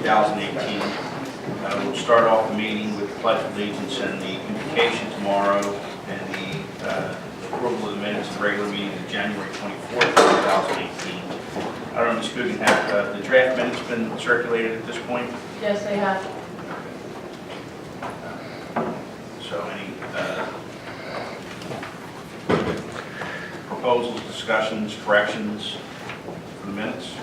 2018. We'll start off the meeting with the Pledge of Allegiance and the invocation tomorrow, and the approval of the minutes of the regular meeting of January 24th, 2018. I don't know, Ms. Coogan, have the draft minutes been circulated at this point? Yes, they have. So any proposals, discussions, corrections for the minutes?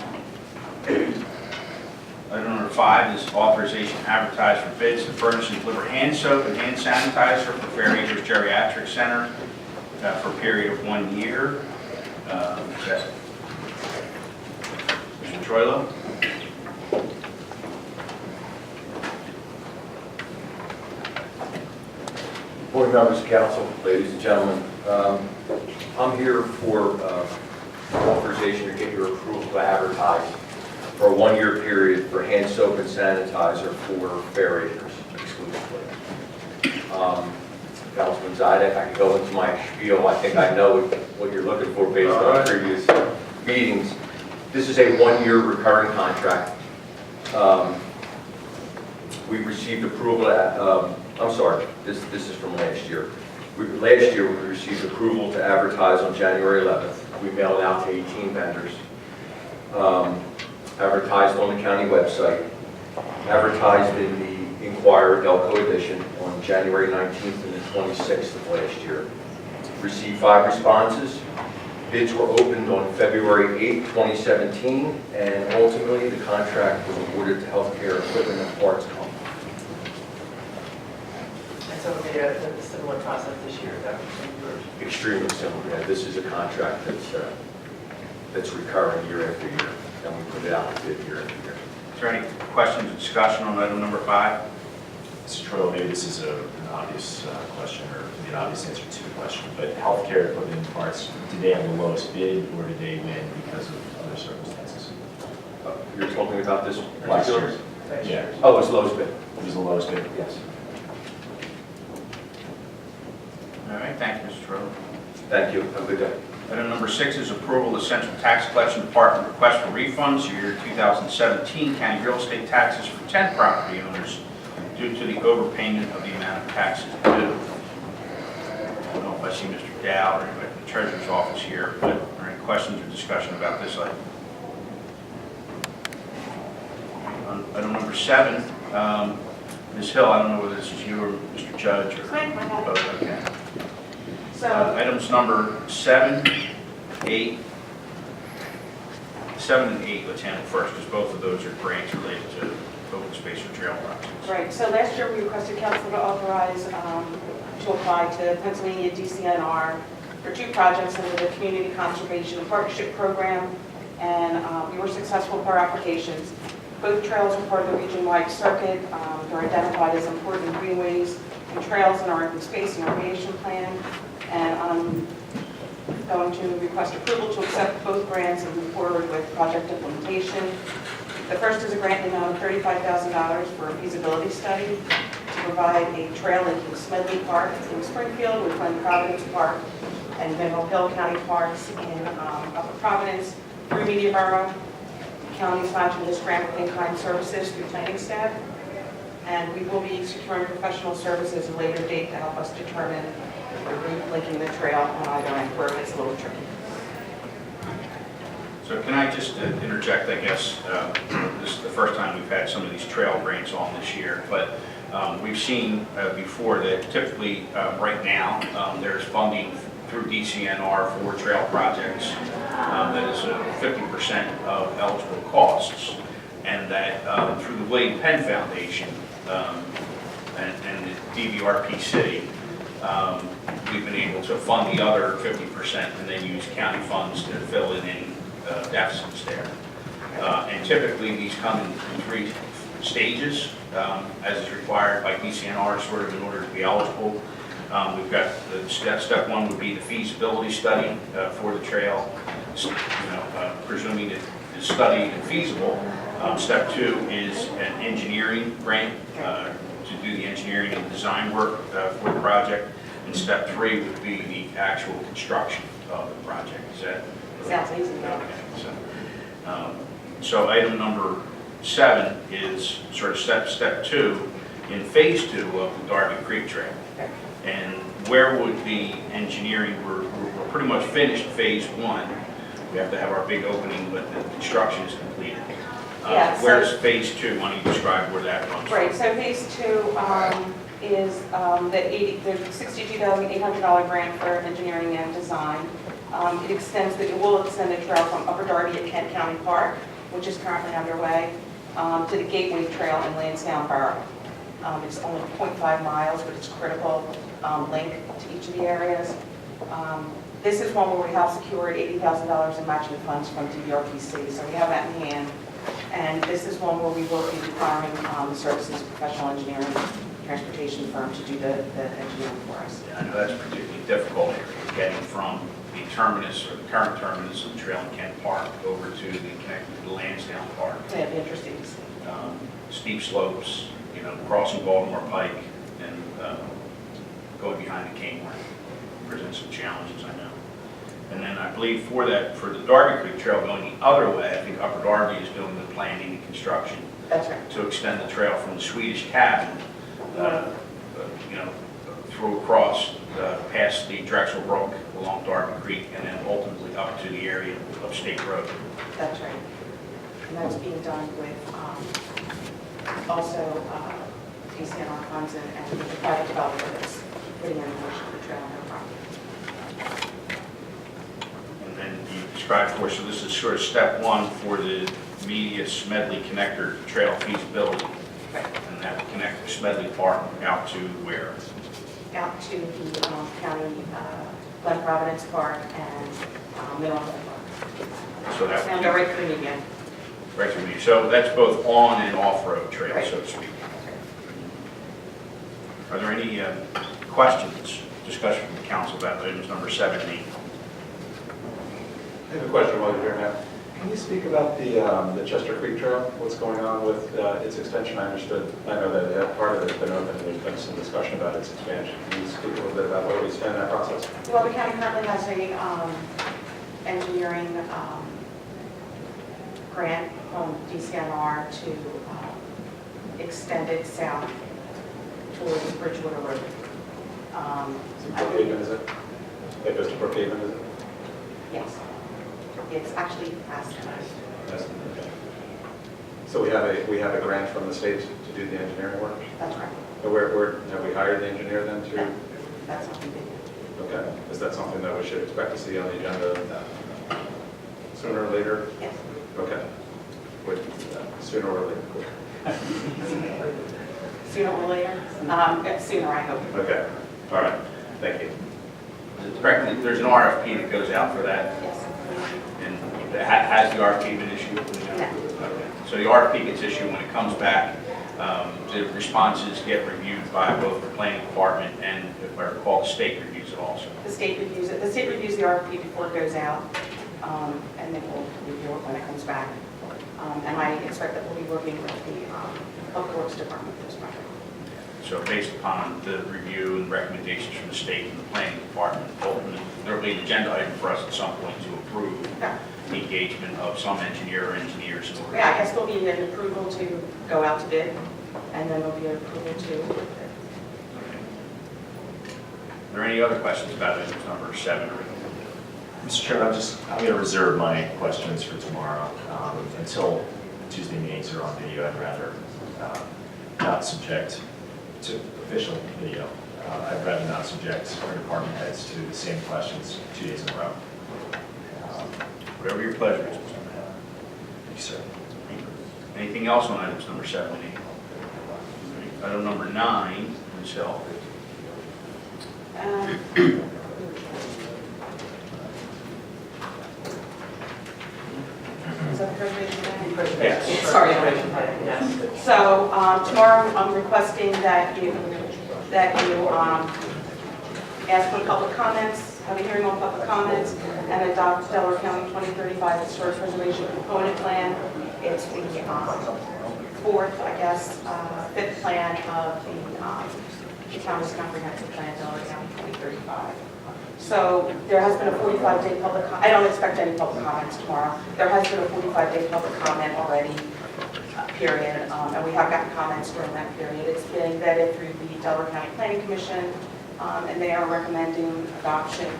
Item number 5 is authorization to advertise for bids to furnish and deliver hand soap and hand sanitizer for Fair Acres Geriatric Center for a period of 1 year. Mr. Troilo? Board members of council, ladies and gentlemen, I'm here for authorization to get your approval to advertise for a 1-year period for hand soap and sanitizer for Fair Acres exclusively. Councilman Zidek, I can go into my spiel. I think I know what you're looking for based on previous meetings. This is a 1-year recurring contract. We received approval at, I'm sorry, this is from last year. Last year, we received approval to advertise on January 11th. We mailed out to 18 vendors. Advertised on the county website. Advertised in the Inquirer Delco edition on January 19th and the 26th of last year. Received 5 responses. Bids were opened on February 8th, 2017, and ultimately the contract was awarded to Healthcare Equipment and Parts Company. So it'll be a similar process this year, is that what yours? Extremely similar. Yeah, this is a contract that's recurring year after year, and we put it out to bid year after year. Is there any questions or discussion on item number 5? Mr. Troy, maybe this is an obvious question, or an obvious answer to the question, but healthcare equipment and parts, did they have the lowest bid, or did they win because of other circumstances? You're talking about this Last particular? year. Yeah, Oh, it's lowest bid. it was the lowest bid. Yes. All right, thank you, Mr. Troilo. Thank you. Have a good day. Item number 6 is approval of the Central Tax Collection Department request for refunds for year 2017 county real estate taxes for 10 property owners due to the overpayment of the amount of taxes due. I don't know if I see Mr. Dow or anybody from the Treasurer's Office here, but are there any questions or discussion about this item? On item number 7, Ms. Hill, I don't know whether this is you or Mr. Judge or both. Okay. Items number 7, 8, 7 and 8, let's handle first, because both of those are grants related to open space or trail projects. Right, so last year we requested council to authorize to apply to Pennsylvania DCNR for 2 projects under the Community Conservation and Partnership Program, and we were successful with our applications. Both trails are part of the region-wide circuit. They're identified as important greenways and trails in our open space and recreation plan, and I'm going to request approval to accept both grants and move forward with project implementation. The first is a grant in the amount of $35,000 for a feasibility study to provide a trail linking Smedley Park in Springfield with Glen Providence Park and Mineral Hill County Parks in Upper Providence through Mediaborough. The county is launching this grant with in-kind services through planning staff, and we will be securing professional services at a later date to help us determine the route linking the trail on either end where it's a little tricky. So can I just interject, I guess, this is the first time we've had some of these trail grants on this year, but we've seen before that typically right now there's funding through DCNR for trail projects that is 50% of eligible costs, and that through the Wade Penn Foundation and the DVRPC, we've been able to fund the other 50% and then use county funds to fill in any deficits there. And typically these come in 3 stages as is required by DCNR sort of in order to be eligible. We've got the step 1 would be the feasibility study for the trail, presuming it is studied and feasible. Step 2 is an engineering grant to do the engineering and design work for the project. And step 3 would be the actual construction of the project. Is that? Sounds easy. Okay. So item number 7 is sort of step 2 in phase 2 of the Darby Creek Trail. And where would the engineering, we're pretty much finished phase 1. We have to have our big opening, but the construction is completed. Yeah, so- Where's phase 2? Why don't you describe where that runs? from? Right, so phase 2 is the $62,800 grant for engineering and design. It will extend the trail from Upper Darby at Kent County Park, which is currently underway, to the Gateway Trail in Lansdowne Borough. It's only 0.5 miles, but it's a critical link to each of the areas. This is one where we have secured $80,000 in matching funds from DVRPC, so we have that in hand. And this is one where we will be requiring the services of professional engineering transportation firm to do the engineering for us. Yeah, I know that's particularly difficult, getting from the terminus or the current terminus of the trail in Kent Park over to the connected to the Lansdowne Park. So it'd be interesting to see. Steep slopes, crossing Baltimore Pike and going behind the Kmart presents some challenges, I know. And then I believe for the Darby Creek Trail going the other way, I think Upper Darby is doing the planning and construction That's right. to extend the trail from the Swedish Cabin, through across, past the Drexel Brook along Darby Creek, and then ultimately up to the area of State Road. That's right. And that's being done with also DCNR funds and the private developer that's putting in motion the trail on their property. And then you described for us, so this is sort of step 1 for the Media Smedley Connector Trail feasibility. Right. And that would connect Smedley Park out to where? Out to the county, Glen Providence Park and Middle Park. So that And would go be right through the median. right through me. So that's both on and off-road trail, so to speak. Are there any questions, discussion from the council about items number 7 and 8? I have a question while you're here, Matt. Can you speak about the Chester Creek Trail? What's going on with its extension? I know that part of it's been open, and there's been some discussion about its expansion. Can you speak a little bit about where we stand in that process? Well, the county currently has a engineering grant from DCNR to extend it south towards Bridgewater Road. Brookhaven, is it? It goes to Brookhaven, is it? Yes. It's actually past. Yes. Okay. So we have a grant from the state to do the engineering work? That's right. Where have we hired the engineer then to? That's something big. Okay. Is that something that we should expect to see on the agenda sooner or later? Yes. Okay. Sooner or later? Sooner or later? Sooner, I hope. Okay. All right. Thank you. Correct, there's an RFP that goes out for that, Yes. and has the RFP been issued? No. Okay. So the RFP gets issued when it comes back. The responses get reviewed by both the planning department and, if I recall, the state reviews it also. The state reviews it. The state reviews the RFP before it goes out, and then we'll review it when it comes back. And I expect that we'll be working with the Public Works Department for this project. So based upon the review and recommendations from the state and the planning department, ultimately, there will be an agenda item for us at some point to approve Yeah. the engagement of some engineer or engineers in order. Yeah, I guess there'll be an approval to go out to bid, and then there'll be an approval to, Okay. Are there any other questions about items number 7 or 8? Mr. Chairman, I'm going to reserve my questions for tomorrow until Tuesday meetings are on video. I'd rather not subject to official video. I'd rather not subject our department heads to the same questions 2 days in a row. Whatever your pleasure is, Mr. Mayor. Thank you, sir. Anything else on items number 7 and 8? Item number 9, Ms. Hill. is that the preservation plan? Yes. Sorry. Yes. So tomorrow, I'm requesting that you ask for public comments, have a hearing on public comments, and adopt Delaware County 2035 Historic Preservation Component Plan. It's the fourth, I guess, fifth plan of the county's comprehensive plan, Delaware County 2035. So there has been a 45-day public, I don't expect any public comments tomorrow. There has been a 45-day public comment already period, and we have gotten comments during that period. It's been vetted through the Delaware County Planning Commission, and they are recommending adoption.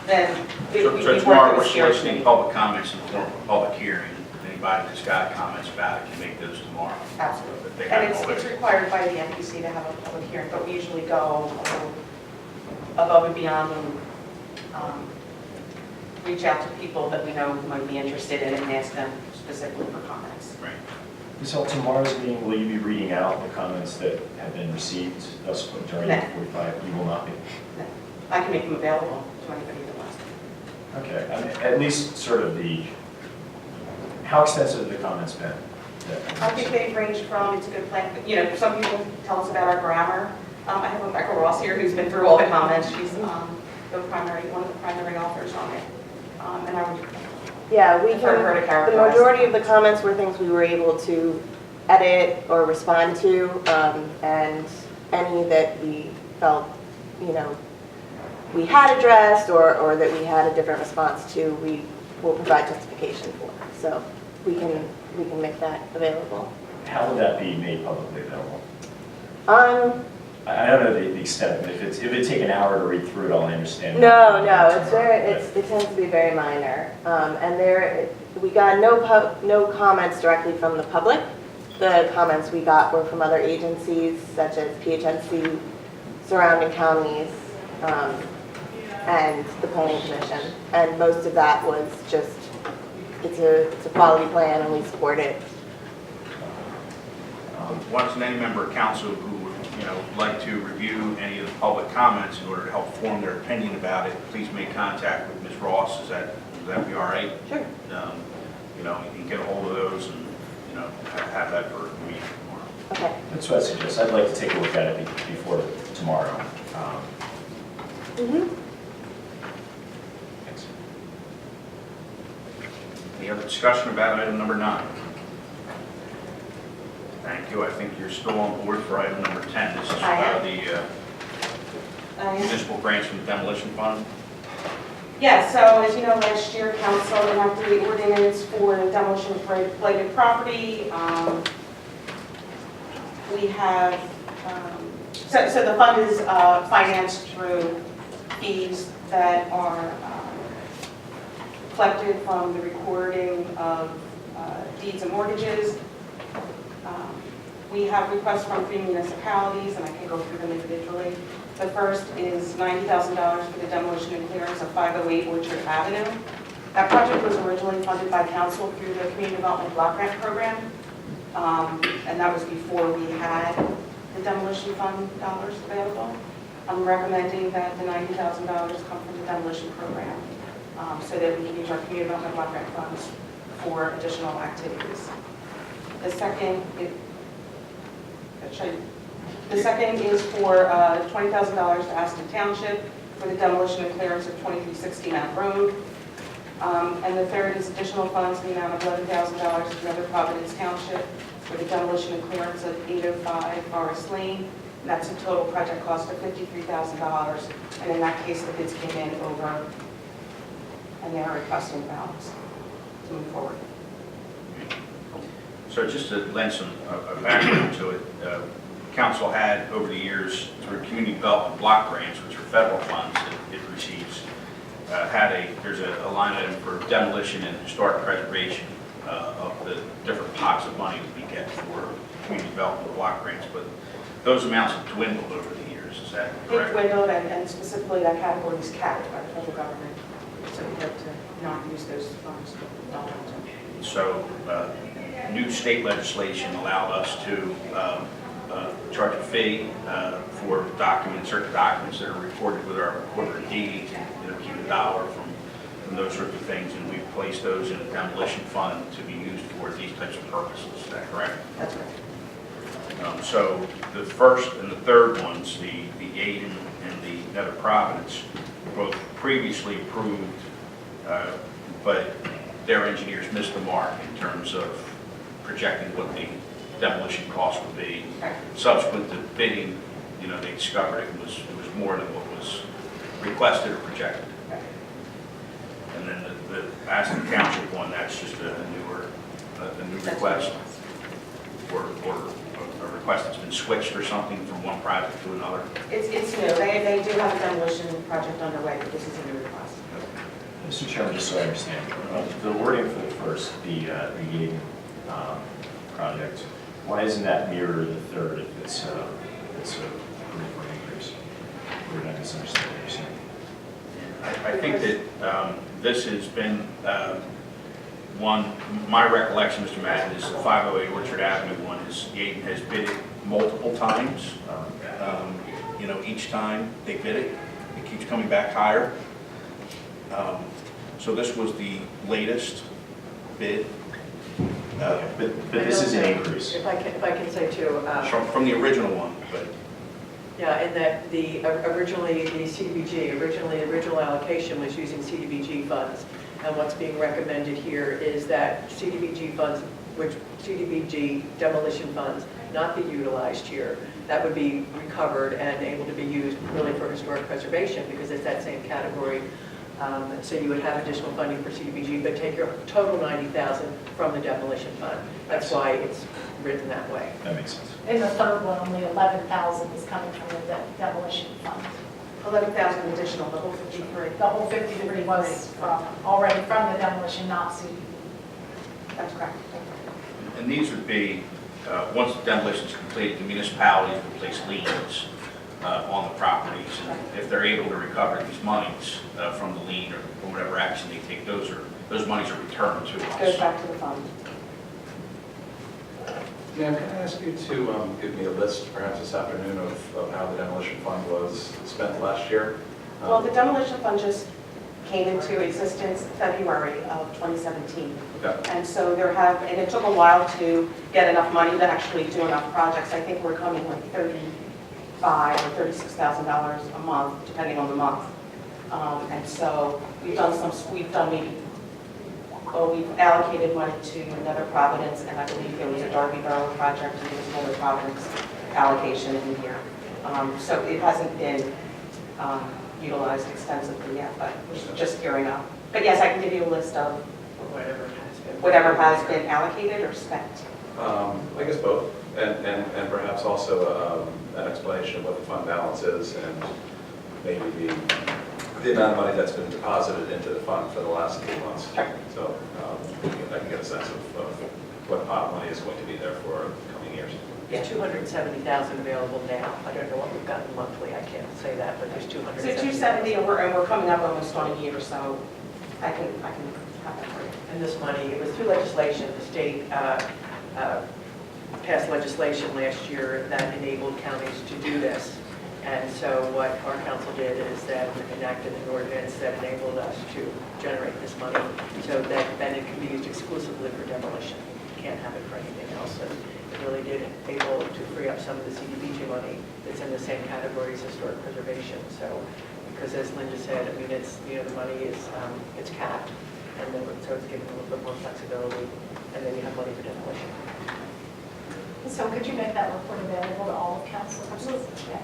Then So tomorrow, we're soliciting public comments in the form of a public hearing. Anybody that's got comments about it can make those tomorrow. Absolutely. If they And haven't it's already. required by the NPC to have a public hearing, but we usually go a little above and beyond and reach out to people that we know who might be interested in it and ask them specifically for comments. Right. So tomorrow's meeting, will you be reading out the comments that have been received thus far during the No. 45? You will not be? No. I can make them available to anybody that wants them. Okay, I mean, at least sort of how extensive have the comments been? I think they've ranged from, it's a good plan, you know, some people tell us about our grammar. I have Rebecca Ross here who's been through all the comments. She's one of the primary authors on it. And I would Yeah, we defer to her to can, the characterize. majority of the comments were things we were able to edit or respond to, and any that we felt, you know, we had addressed or that we had a different response to, we will provide justification for. So we can make that available. How would that be made publicly available? Um, I don't know the extent of it. If it take an hour to read through it all, I understand. No, it tends to be very minor. And we got no comments directly from the public. The comments we got were from other agencies such as PHNC, surrounding counties, and the Planning Commission. And most of that was just, it's a quality plan and we support it. Once any member of council who would, like to review any of the public comments in order to help form their opinion about it, please make contact with Ms. Ross. Would that be all right? Sure. You can get a hold of those and, have that for the meeting tomorrow. Okay. That's what I suggest. I'd like to take a look at it before tomorrow. Mm-hmm. Thanks. Any other discussion about item number 9? Thank you. I think you're still on board for item number 10. This is I am. about the municipal grants from the demolition fund. Yeah, so as you know, last year, council enacted the ordinance for demolition of blighted property. We have, so the fund is financed through fees that are collected from the recording of deeds and mortgages. We have requests from 3 municipalities, and I can go through them individually. The first is $90,000 for the demolition and clearance of 508 Orchard Avenue. That project was originally funded by council through the Community Development Block Grant Program, and that was before we had the demolition fund dollars available. I'm recommending that the $90,000 come from the demolition program so that we can use our Community Development Block Grant funds for additional activities. The second is for $20,000 to Aston Township for the demolition and clearance of 2360 Mount Road. And the third is additional funds in the amount of $11,000 to Nether Providence Township for the demolition and clearance of 805 Forest Lane. And that's a total project cost of $53,000. And in that case, the bids came in over, and they are requesting the balance to move forward. So just to lend some background to it, council had over the years through community development block grants, which are federal funds that it receives, there's a line item for demolition and historic preservation of the different pots of money that we get for community development block grants, but those amounts have dwindled over the years. Is that They've correct? dwindled, and specifically that category is capped by the federal government. So we have to not use those funds. Don't want to. So new state legislation allowed us to charge a fee for certain documents that are recorded with our corporate deeds, keep $1 from those sorts of things, and we've placed those in a demolition fund to be used for these types of purposes. Is that correct? That's right. So the first and the third ones, the Aiden and the Nether Providence, were both previously approved, but their engineers missed the mark in terms of projecting what the demolition cost would be. Right. Subsequent to bidding, they discovered it was more than what was requested or projected. Right. And then the Aston Township one, that's just a new request, or a request that's been switched or something from one project to another. It's new. They do have a demolition project underway, but this is a new request. Mr. Chairman, just so I understand, the wording for the first, the Eden project, why isn't that mirror the third if it's a pretty increase? Or did I misunderstand what you're saying? I think that this has been one, my recollection, Mr. Madden, is the 508 Orchard Avenue one is, Yaden has bid it multiple times. Each time they bid it, it keeps coming back higher. So this was the latest bid But this is an increase. If I can say too, from the original one, but yeah, in that the originally the original allocation was using CDBG funds. And what's being recommended here is that CDBG funds, which CDBG demolition funds, not be utilized here. That would be recovered and able to be used really for historic preservation because it's that same category. So you would have additional funding for CDBG, but take your total 90,000 from the demolition fund. That's why it's written that way. That makes sense. In the third one, only 11,000 is coming from the demolition fund. 11,000 additional, the whole 53. The whole 53 was already from the demolition, not CDBG. That's correct. and these would be, once the demolition is completed, the municipalities will place liens on the properties. And if they're able to recover these monies from the lien or whatever action they take, those monies are returned to us. Goes back to the fund. Ma'am, can I ask you to give me a list, perhaps this afternoon, of how the demolition fund was spent last year? Well, the demolition fund just came into existence February of 2017. Okay. And so and it took a while to get enough money to actually do enough projects. I think we're coming like $35,000 or $36,000 a month, depending on the month. And so we've allocated money to Nether Providence, and I believe there was a Darby Borough project, and there was another Providence allocation in here. So it hasn't been utilized extensively yet, but we're just gearing up. But yes, I can give you a list of whatever has been allocated or spent. I guess both, and perhaps also an explanation of what the fund balance is and maybe the amount of money that's been deposited into the fund for the last 8 months. Sure. So I can get a sense of what pot of money is going to be there for the coming years. There's 270,000 available now. I don't know what we've gotten monthly, I can't say that, but there's So 270,000. 270, and we're coming up almost on a year, so I can have that for you. And this money, it was through legislation, the state passed legislation last year that enabled counties to do this. And so what our council did is that enacted an ordinance that enabled us to generate this money so that then it can be used exclusively for demolition. You can't have it for anything else. And it really did able to free up some of the CDBG money that's in the same category as historic preservation. So, because as Linda said, I mean, it's, the money is, it's capped. And then, so it's giving a little bit more flexibility. And then you have money for demolition. So could you make that report available to all of council? Absolutely. Yes.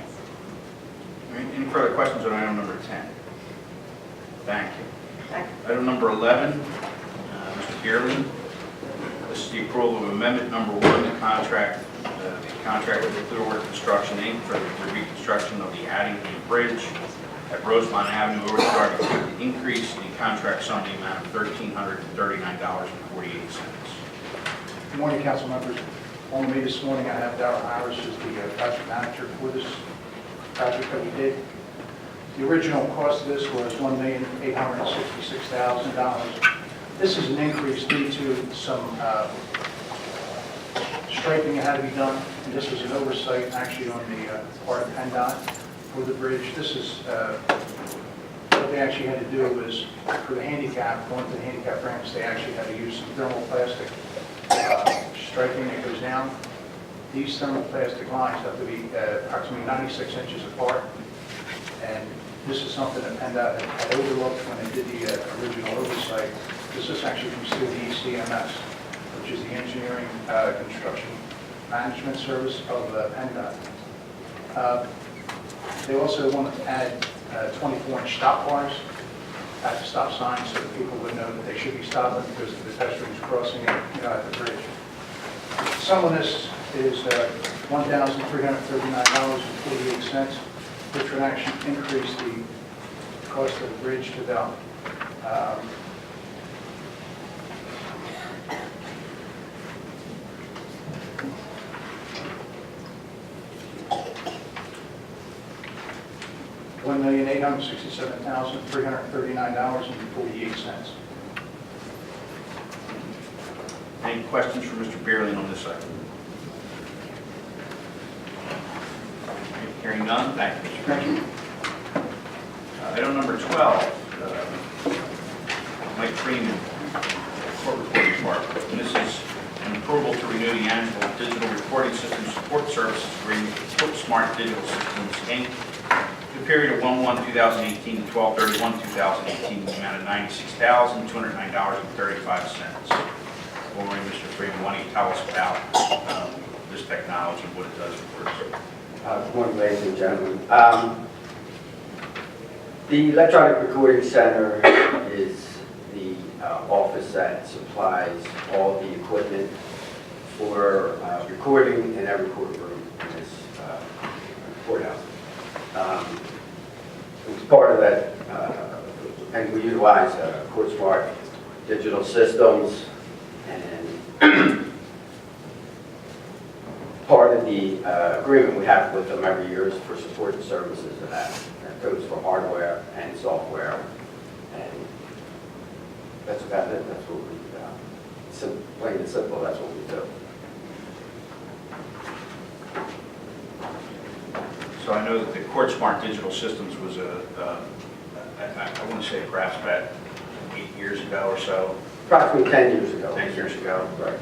Any further questions on item number 10? Thank you. Thank you. Item number 11, Mr. Gearley. This is the approval of amendment number 1, the contract with Clearwater Construction, Inc. for the reconstruction of the Addington Bridge at Roseline Avenue, over Darby Creek, to increase the contract sum in the amount of $1,339.48. Good morning, council members. On me this morning, I have Darrell Harris as the project manager for this project that we did. The original cost of this was $1,866,000. This is an increase due to some striping that had to be done, and this was an oversight actually on the part of PennDOT for the bridge. This is what they actually had to do was for the handicap, going to the handicap ramps, they actually had to use some thermoplastic striping that goes down. These thermoplastic lines have to be approximately 96 inches apart, and this is something that PennDOT had overlooked when they did the original oversight. This is actually from CMS, which is the Engineering Construction Management Service of PennDOT. They also wanted to add 24-inch stop bars at the stop sign so that people would know that they should be stopping because the pedestrians crossing it, at the bridge. The sum of this is $1,339.48, which would actually increase the cost of the bridge to about $1,867,339.48. Any questions for Mr. Beerling on this item? Hearing none, thank you, Mr. Beerling. Item number 12, Mike Freeman, Court Reporting Department. And this is an approval to renew the annual digital recording system support services agreement with Court Smart Digital Systems, Inc. The period of 1/1/2018 to 12/31/2018 in the amount of $96,209.35. Well, Mr. Freeman, why don't you tell us about this technology and what it does for us? Good morning, ladies and gentlemen. The Electronic Recording Center is the office that supplies all the equipment for recording in every courtroom in this courthouse. As part of that, and we utilize Court Smart Digital Systems, and part of the agreement we have with them every year is for support and services of that. That goes for hardware and software, and that's about it. That's what we, plain and simple, that's what we do. So I know that the Court Smart Digital Systems was I want to say perhaps about 8 years ago or so. Approximately 10 years ago. 10 years ago. Right.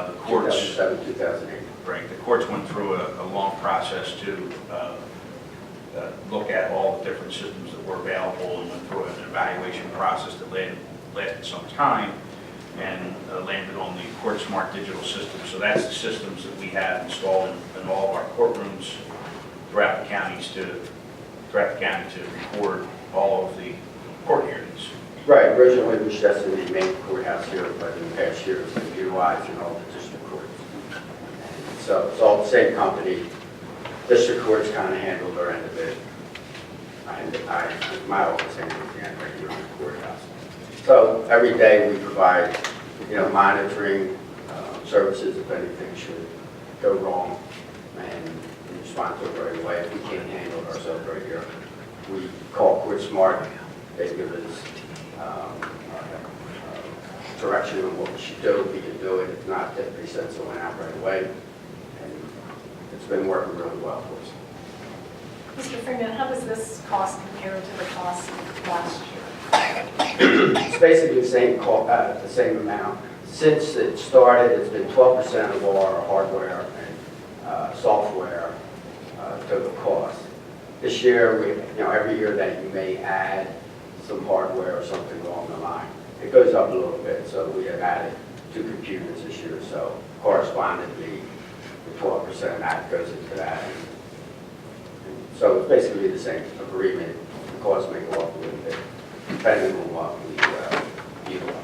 The courts, 2007, 2008. right, the courts went through a long process to look at all the different systems that were available and went through an evaluation process that lasted some time and landed on the Court Smart Digital System. So that's the systems that we have installed in all of our courtrooms throughout the county to record all of the court hearings. Right, originally it was just in the main courthouse here, but in the past year it's been utilized in all the district courts. And so it's all the same company. District courts kind of handle their end of it. My office handles the end right here in the courthouse. So every day we provide, monitoring services if anything should go wrong, and we respond to it right away. If we can't handle it ourselves right here, we call Court Smart. They give us direction on what we should do. We can do it. If not, they send someone out right away. And it's been working really well for us. Mr. Freeman, how does this cost compare to the cost last year? It's basically the same amount. Since it started, it's been 12% of our hardware and software total cost. This year, every year that you may add some hardware or something along the line, it goes up a little bit. So we have added 2 computers this year, so correspondingly, the 12% of that goes into that. And so it's basically the same agreement. The cost may go up a little bit, depending on what we utilize.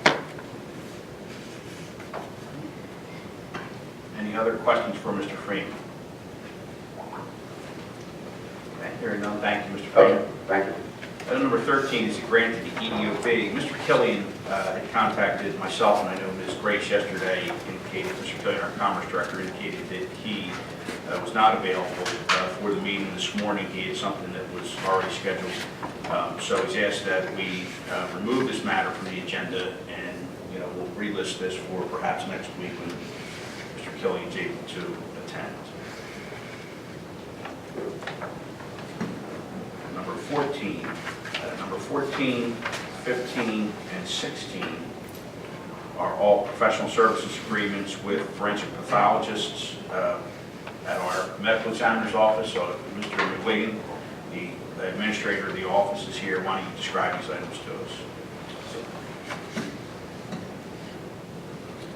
Any other questions for Mr. Freeman? Okay, hearing none, thank you, Mr. Freeman. Okay, thank you. Item number 13 is a grant to the EDOB. Mr. Killian had contacted myself, and I know Ms. Grace yesterday indicated, Mr. Killian, our Commerce Director, indicated that he was not available for the meeting this morning. He had something that was already scheduled. So he's asked that we remove this matter from the agenda, and we'll relist this for perhaps next week when Mr. Killian's able to attend. Number 14, 15, and 16 are all professional services agreements with forensic pathologists at our medical examiner's office. So Mr. McWigan, the administrator of the office, is here. Why don't you describe these items to us?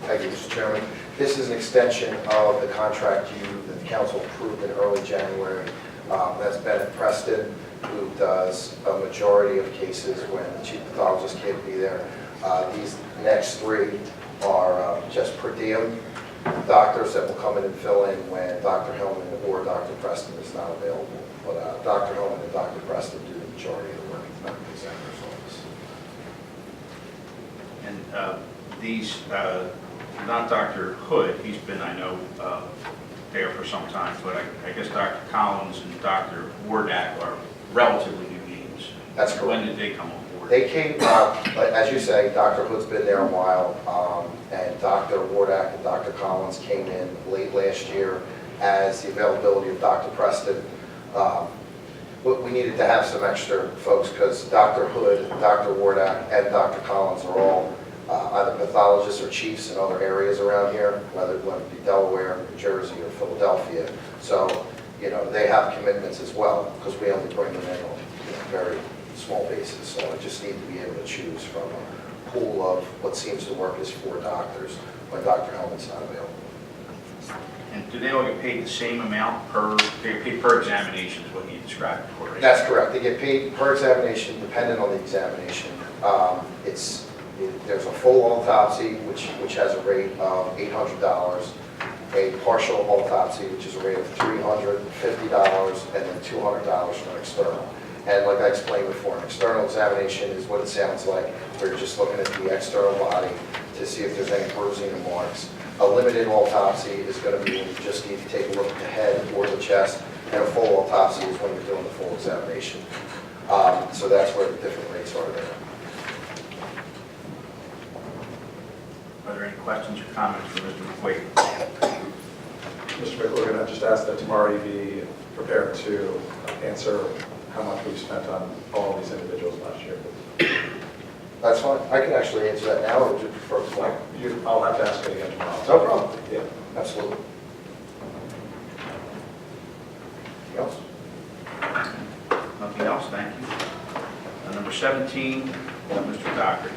Thank you, Mr. Chairman. This is an extension of the contract that the council approved in early January. That's Bennett Preston. who does a majority of cases when the chief pathologist can't be there. These next 3 are just per diem doctors that will come in and fill in when Dr. Hillman or Dr. Preston is not available. But Dr. Hillman and Dr. Preston do the majority of the work at the medical examiner's office. And these, not Dr. Hood, he's been, I know, there for some time, but I guess Dr. Collins and Dr. Wardak are relatively new names. That's correct. When did they come on board? They came, as you say, Dr. Hood's been there a while, and Dr. Wardak and Dr. Collins came in late last year as the availability of Dr. Preston. We needed to have some extra folks because Dr. Hood, Dr. Wardak, and Dr. Collins are all either pathologists or chiefs in other areas around here, whether it be Delaware, New Jersey, or Philadelphia. So, they have commitments as well because we only bring them in on a very small basis. So I just need to be able to choose from a pool of what seems to work as 4 doctors when Dr. Hellman's not available. And do they all get paid the same amount they get paid per examination is what you described before, right? That's correct. They get paid per examination, dependent on the examination. There's a full autopsy, which has a rate of $800, a partial autopsy, which is a rate of $350, and then $200 for an external. And like I explained before, an external examination is what it sounds like. We're just looking at the external body to see if there's any bruising or marks. A limited autopsy is going to be when you just need to take a look at the head or the chest, and a full autopsy is when you're doing the full examination. So that's where the different rates are there. Are there any questions or comments for Mr. McQuaid? Mr. McLaughlin, I just asked that tomorrow you be prepared to answer how much we've spent on all of these individuals last year. That's fine. I can actually answer that now, or would you prefer tomorrow? I'll have to ask it again tomorrow. No problem. Yeah. Absolutely. Anything else? Nothing else, thank you. Number 17, Mr. Doherty.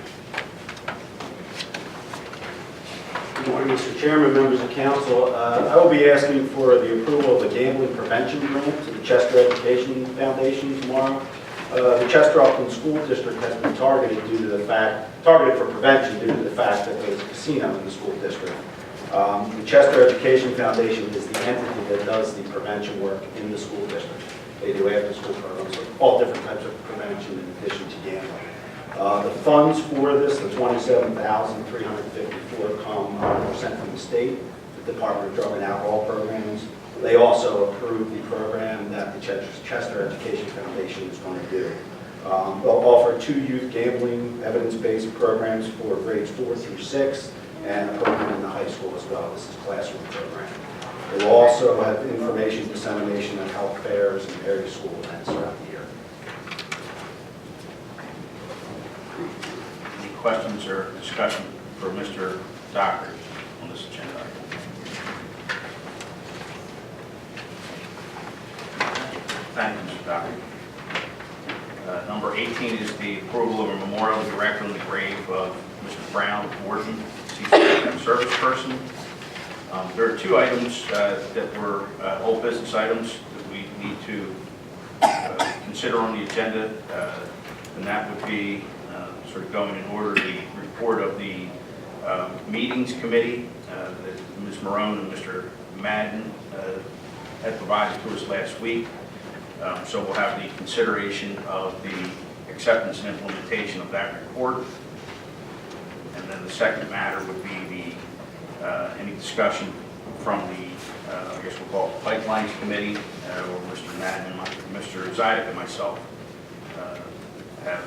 Good morning, Mr. Chairman, members of council. I will be asking for the approval of the gambling prevention grant to the Chester Education Foundation tomorrow. The Chester Upland School District has been targeted for prevention due to the fact that there is a casino in the school district. The Chester Education Foundation is the entity that does the prevention work in the school district. They do after-school programs, all different types of prevention in addition to gambling. The funds for this, the $27,354, come 100% from the state, the Department of Drug and Alcohol Programs. They also approve the program that the Chester Education Foundation is going to do. They'll offer 2 youth gambling evidence-based programs for grades 4 through 6, and a program in the high school as well. This is a classroom program. They will also have information dissemination and health fairs and various school events throughout the year. Any questions or discussion for Mr. Doherty on this agenda item? Thank you, Mr. Doherty. Number 18 is the approval of a memorial erected on the grave of Mr. Brown Wharton, deceased service person. There are 2 items that were old business items that we need to consider on the agenda, and that would be sort of going in order, the report of the meetings committee that Ms. Marone and Mr. Madden had provided to us last week. So we'll have the consideration of the acceptance and implementation of that report. And then the second matter would be the any discussion from the, I guess we'll call it the Pipelines Committee, where Mr. Madden and Mr. Zidek and myself have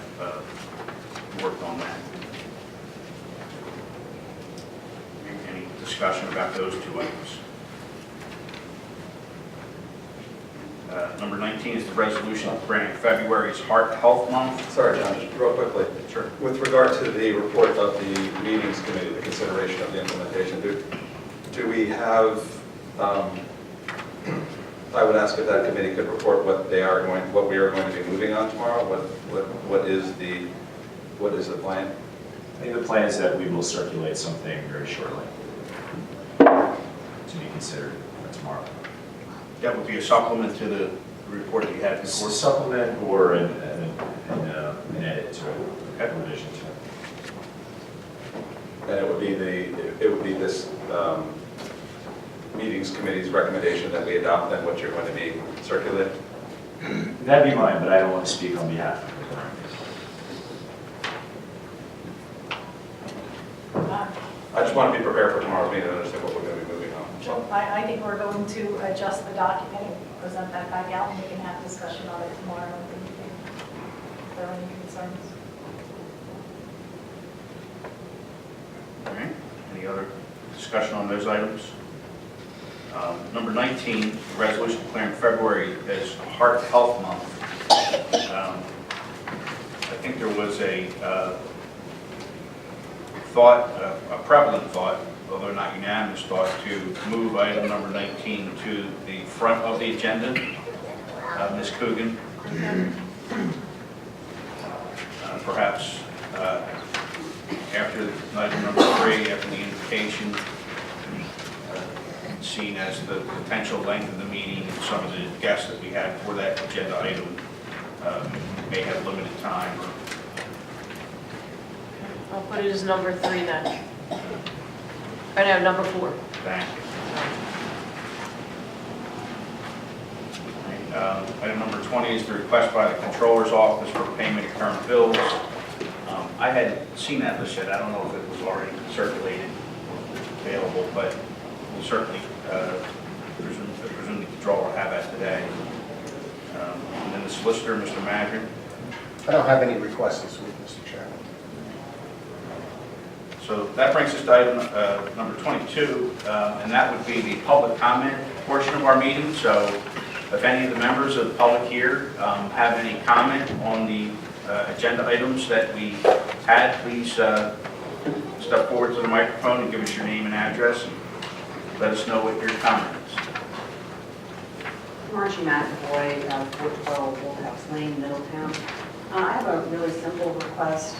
worked on that. Any discussion about those 2 items? Number 19 is the resolution granting February's Heart Health Month. Sorry, John, just real quickly. Sure. With regard to the report of the meetings committee, the consideration of the implementation, do we have, I would ask if that committee could report what we are going to be moving on tomorrow? What is the plan? I think the plan is that we will circulate something very shortly to be considered tomorrow. That would be a supplement to the report that you had It's before? a supplement or an edit to it, a revision to it. And it would be this meetings committee's recommendation that we adopt then what you're going to be circulating? That'd be mine, but I don't want to speak on behalf of the board. I just want to be prepared for tomorrow's meeting and understand what we're going to be moving on. So I think we're going to adjust the document and present that back out, and we can have discussion on it tomorrow at the meeting. If there are any concerns. All right, any other discussion on those items? Number 19, the resolution declaring February as Heart Health Month. I think there was a thought, a prevalent thought, although not unanimous thought, to move item number 19 to the front of the agenda. Ms. Coogan, perhaps after item number 3, after the invocation, seen as the potential length of the meeting and some of the guests that we had for that agenda item may have limited time. I'll put it as number 3 then. Oh, no, number 4. Thank you. Item number 20 is the request by the Controller's Office for payment of current bills. I had seen that listed. I don't know if it was already circulated, available, but we'll certainly presume the Controller will have that today. And then the Solicitor, Mr. Madron. I don't have any requests this week, Mr. Chairman. So that brings us to item number 22, and that would be the public comment portion of our meeting. So if any of the members of the public here have any comment on the agenda items that we had, please step forward to the microphone and give us your name and address and let us know what your comment is. Margie McAvoy, 412 Old House Lane, Middletown. I have a really simple request.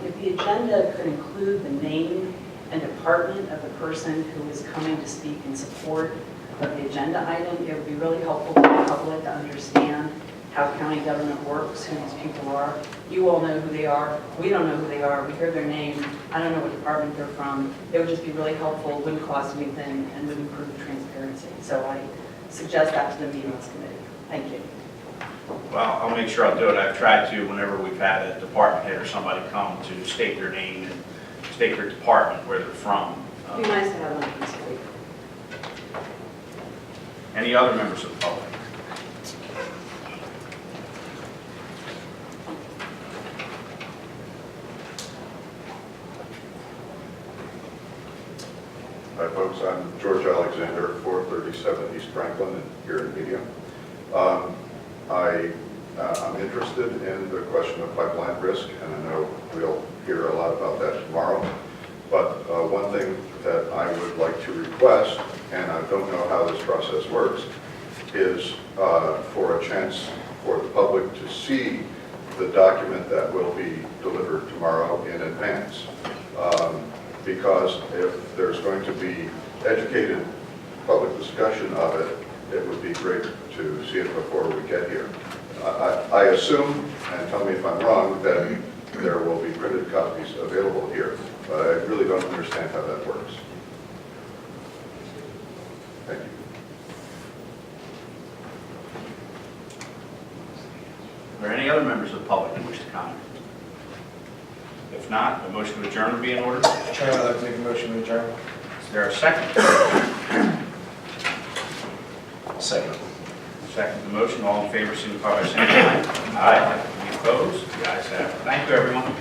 If the agenda could include the name and department of the person who is coming to speak in support of the agenda item, it would be really helpful for the public to understand how county government works, who these people are. You all know who they are. We don't know who they are. We hear their name. I don't know what department they're from. It would just be really helpful, wouldn't cost anything, and would improve the transparency. So I suggest that to the meetings committee. Thank you. Well, I'll make sure I'll do it. I've tried to, whenever we've had a department head or somebody come, to state their name and state their department, where they're from. It'd be nice to have one piece of paper. Any other members of the public? Hi folks, I'm George Alexander, 437 East Franklin here in Medium. I'm interested in the question of pipeline risk, and I know we'll hear a lot about that tomorrow. But one thing that I would like to request, and I don't know how this process works, is for a chance for the public to see the document that will be delivered tomorrow in advance. Because if there's going to be educated public discussion of it, it would be great to see it before we get here. I assume, and tell me if I'm wrong, that there will be printed copies available here, but I really don't understand how that works. Thank you. Are there any other members of the public who wish to comment? If not, a motion to adjourn would be in order. Mr. Chairman, I'd like to make a motion to adjourn. Is there a second? Second. Second the motion. All in favor, signify by saying aye. Aye. Any opposed? The ayes have it. Thank you, everyone.